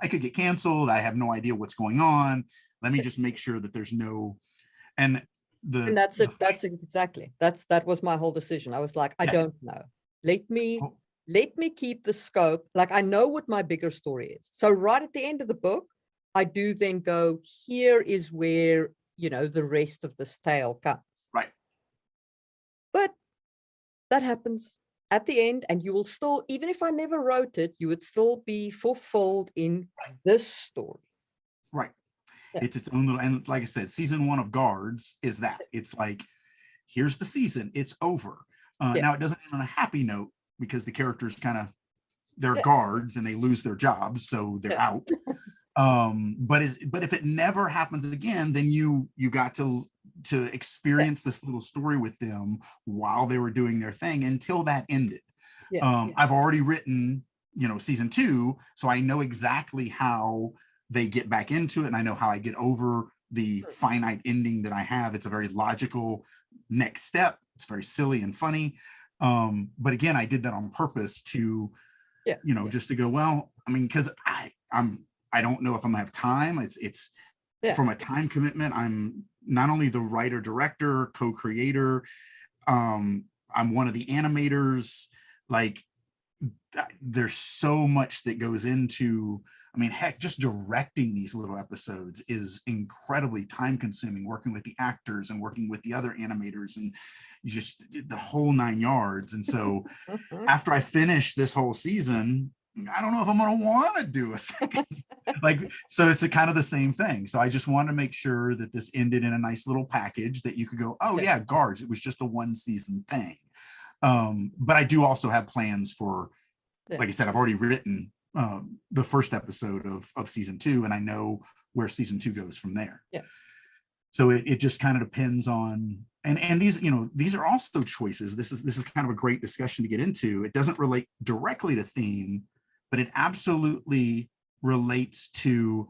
I could get canceled. I have no idea what's going on. Let me just make sure that there's no, and that's it. That's exactly. That was my whole decision. I was like, I don't know. Let me keep the scope. Like, I know what my bigger story is. So right at the end of the book, I do then go, here is where, the rest of this tale comes. Right. But that happens at the end, and you will still, even if I never wrote it, you would still be fulfilled in this story. Right. It's its own little, and like I said, season 1 of Guards is that. It's like, here's the season, it's over. Now it doesn't end on a happy note, because the characters they're guards and they lose their jobs, so they're out. But if it never happens again, then you got to experience this little story with them while they were doing their thing until that ended. I've already written, season 2, so I know exactly how they get back into it, and I know how I get over the finite ending that I have. It's a very logical next step. It's very silly and funny. But again, I did that on purpose to, just to go, well, I mean, because I don't know if I'm gonna have time. It's from a time commitment. I'm not only the writer, director, co-creator, I'm one of the animators. Like, there's so much that goes into I mean, heck, just directing these little episodes is incredibly time consuming, working with the actors and working with the other animators and just the whole 9 yards. And so after I finish this whole season, I don't know if I'm going to want to do a second. Like, so it's kind of the same thing. So I just wanted to make sure that this ended in a nice little package that you could go, oh yeah, Guards, it was just a 1-season thing. But I do also have plans for, like I said, I've already written the first episode of season 2, and I know where season 2 goes from there. Yeah. So it just kind of depends on, and these, these are also choices. This is kind of a great discussion to get into. It doesn't relate directly to theme, but it absolutely relates to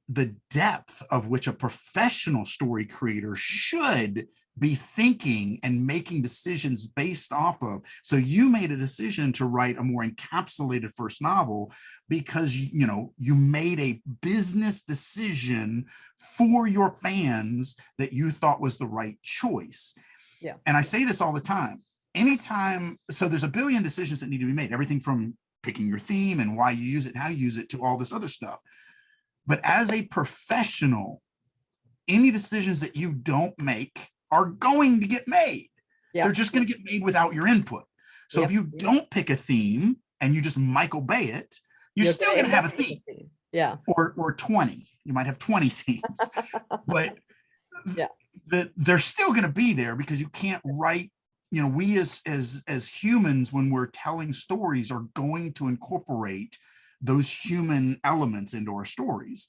the depth of which a professional story creator should be thinking and making decisions based off of. So you made a decision to write a more encapsulated first novel because you made a business decision for your fans that you thought was the right choice. Yeah. And I say this all the time. Anytime, so there's a billion decisions that need to be made, everything from picking your theme and why you use it, how you use it, to all this other stuff. But as a professional, any decisions that you don't make are going to get made. Yep. They're just going to get made without your input. So if you don't pick a theme and you just Michael Bay it, you're still going to have a theme. Yeah. Or 20. You might have 20 themes. But they're still going to be there because you can't write. We as humans, when we're telling stories, are going to incorporate those human elements into our stories.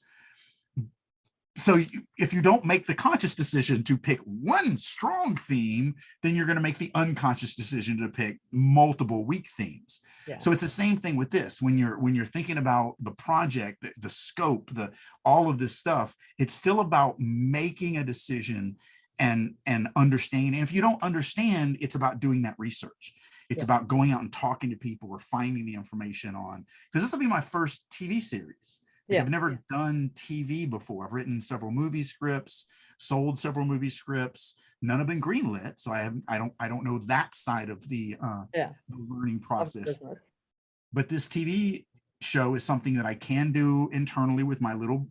So if you don't make the conscious decision to pick one strong theme, then you're going to make the unconscious decision to pick multiple weak themes. Yeah. So it's the same thing with this. When you're thinking about the project, the scope, all of this stuff, it's still about making a decision and understanding. And if you don't understand, it's about doing that research. It's about going out and talking to people or finding the information on, because this will be my first TV series. I've never done TV before. I've written several movie scripts, sold several movie scripts. None have been greenlit, so I don't know that side of the learning process. But this TV show is something that I can do internally with my little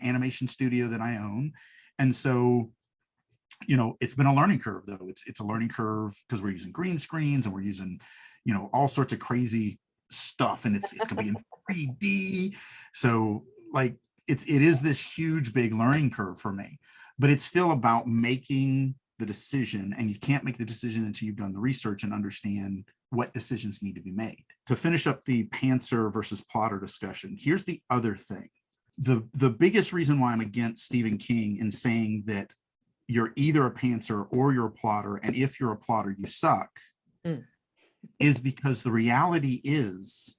animation studio that I own, and so it's been a learning curve though. It's a learning curve because we're using green screens and we're using all sorts of crazy stuff, and it's gonna be in 3D. So like it is this huge big learning curve for me, but it's still about making the decision, and you can't make the decision until you've done the research and understand what decisions need to be made. To finish up the pantser versus plotter discussion, here's the other thing. The biggest reason why I'm against Stephen King in saying that you're either a pantser or you're a plotter, and if you're a plotter, you suck, is because the reality is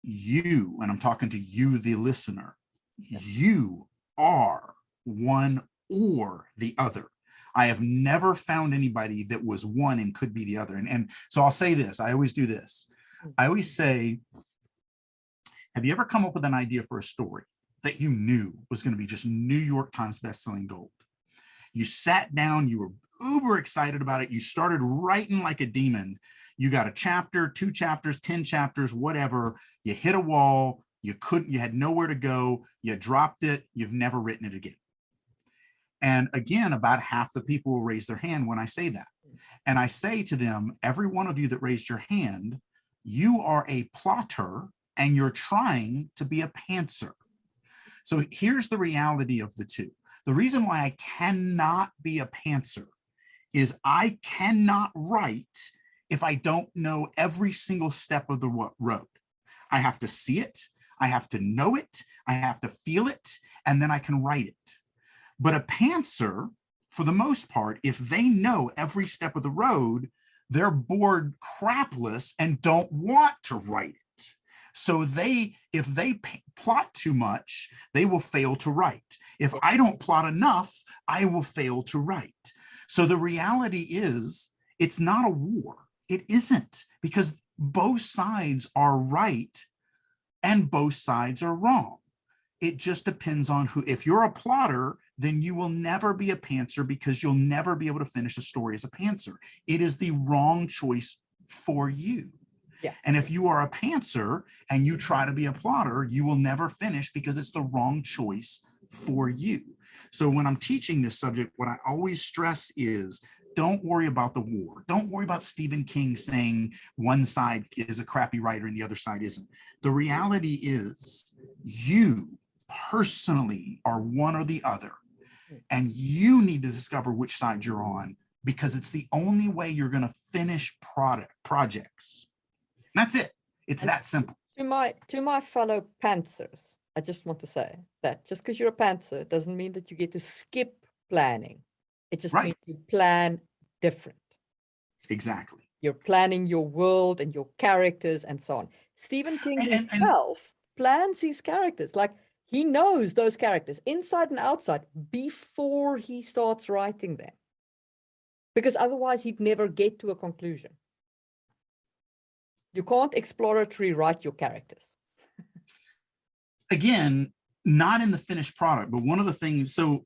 you, and I'm talking to you, the listener, you are one or the other. I have never found anybody that was one and could be the other. And so I'll say this, I always do this. I always say, have you ever come up with an idea for a story that you knew was going to be just New York Times bestselling gold? You sat down, you were uber excited about it. You started writing like a demon. You got a chapter, 2 chapters, 10 chapters, whatever. You hit a wall. You had nowhere to go. You dropped it. You've never written it again. And again, about half the people will raise their hand when I say that. And I say to them, every one of you that raised your hand, you are a plotter and you're trying to be a pantser. So here's the reality of the two. The reason why I cannot be a pantser is I cannot write if I don't know every single step of the road. I have to see it, I have to know it, I have to feel it, and then I can write it. But a pantser, for the most part, if they know every step of the road, they're bored crapless and don't want to write it. So if they plot too much, they will fail to write. If I don't plot enough, I will fail to write. So the reality is, it's not a war. It isn't, because both sides are right and both sides are wrong. It just depends on who. If you're a plotter, then you will never be a pantser because you'll never be able to finish a story as a pantser. It is the wrong choice for you. Yeah. And if you are a pantser and you try to be a plotter, you will never finish because it's the wrong choice for you. So when I'm teaching this subject, what I always stress is don't worry about the war. Don't worry about Stephen King saying one side is a crappy writer and the other side isn't. The reality is you personally are one or the other, and you need to discover which side you're on, because it's the only way you're going to finish projects. That's it. It's that simple. To my fellow pantsers, I just want to say that just because you're a pantser doesn't mean that you get to skip planning. It just means you plan different. Exactly. You're planning your world and your characters and so on. Stephen King himself plans his characters. Like, he knows those characters inside and outside before he starts writing them. Because otherwise he'd never get to a conclusion. You can't exploratory write your characters. Again, not in the finished product, but one of the things I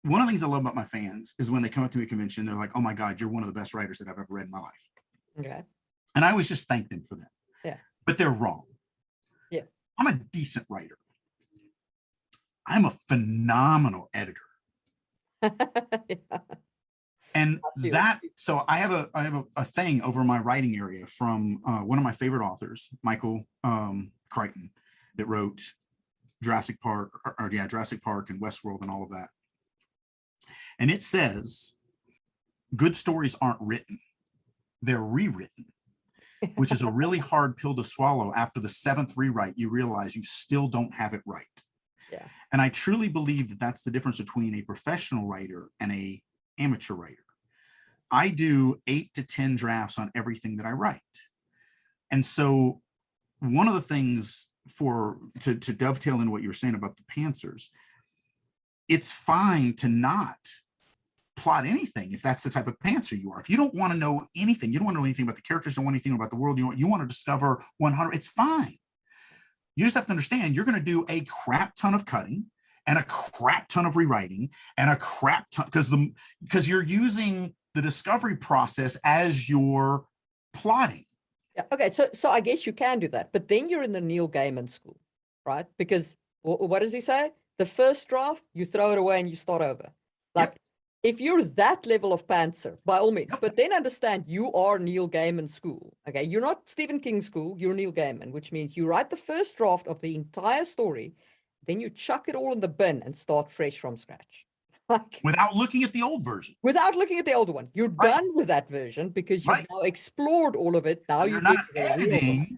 love about my fans is when they come up to me at convention, they're like, oh my God, you're one of the best writers that I've ever read in my life. Okay. And I always just thank them for that. Yeah. But they're wrong. Yeah. I'm a decent writer. I'm a phenomenal editor. Yeah. And so I have a thing over my writing area from one of my favorite authors, Michael Crichton, that wrote Jurassic Park and Westworld and all of that. And it says, good stories aren't written, they're rewritten, which is a really hard pill to swallow. After the 7th rewrite, you realize you still don't have it right. Yeah. And I truly believe that that's the difference between a professional writer and a amateur writer. I do 8 to 10 drafts on everything that I write. And so one of the things to dovetail into what you were saying about the pantsers, it's fine to not plot anything if that's the type of pantser you are. If you don't want to know anything, you don't want to know anything about the characters, don't want anything about the world, you want to discover 100, it's fine. You just have to understand you're going to do a crap ton of cutting and a crap ton of rewriting and a crap ton, because you're using the discovery process as your plotting. Yeah. Okay. So I guess you can do that, but then you're in the Neil Gaiman school, right? Because what does he say? The first draft, you throw it away and you start over. Like, if you're that level of pantser, by all means, but then understand you are Neil Gaiman school. Okay. You're not Stephen King school. You're Neil Gaiman, which means you write the first draft of the entire story, then you chuck it all in the bin and start fresh from scratch. Like, without looking at the old version. Without looking at the older one. You're done with that version because you've now explored all of it. Now you're not editing.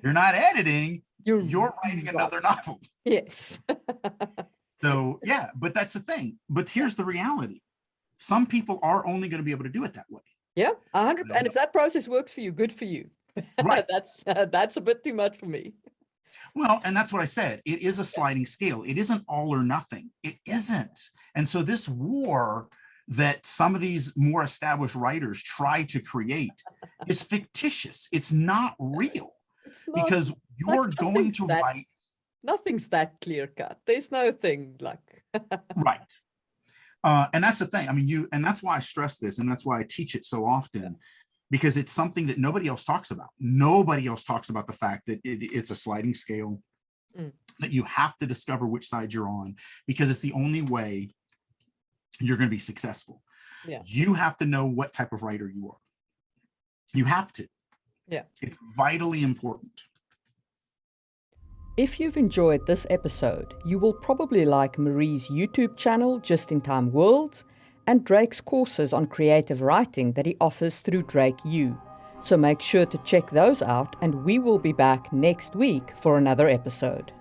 You're not editing. You're writing another novel. Yes. So, yeah, but that's the thing. But here's the reality. Some people are only going to be able to do it that way. Yeah, 100%. And if that process works for you, good for you. Right. That's a bit too much for me. Well, and that's what I said. It is a sliding scale. It isn't all or nothing. It isn't. And so this war that some of these more established writers try to create is fictitious. It's not real. Because you're going to write. Nothing's that clear cut. There's no thing like. Right. And that's the thing. I mean, and that's why I stress this, and that's why I teach it so often, because it's something that nobody else talks about. Nobody else talks about the fact that it's a sliding scale, that you have to discover which side you're on, because it's the only way you're going to be successful. Yeah. You have to know what type of writer you are. You have to. Yeah. It's vitally important. If you've enjoyed this episode, you will probably like Marie's YouTube channel, Just in Time Worlds, and Drake's courses on creative writing that he offers through Drake U. So make sure to check those out, and we will be back next week for another episode.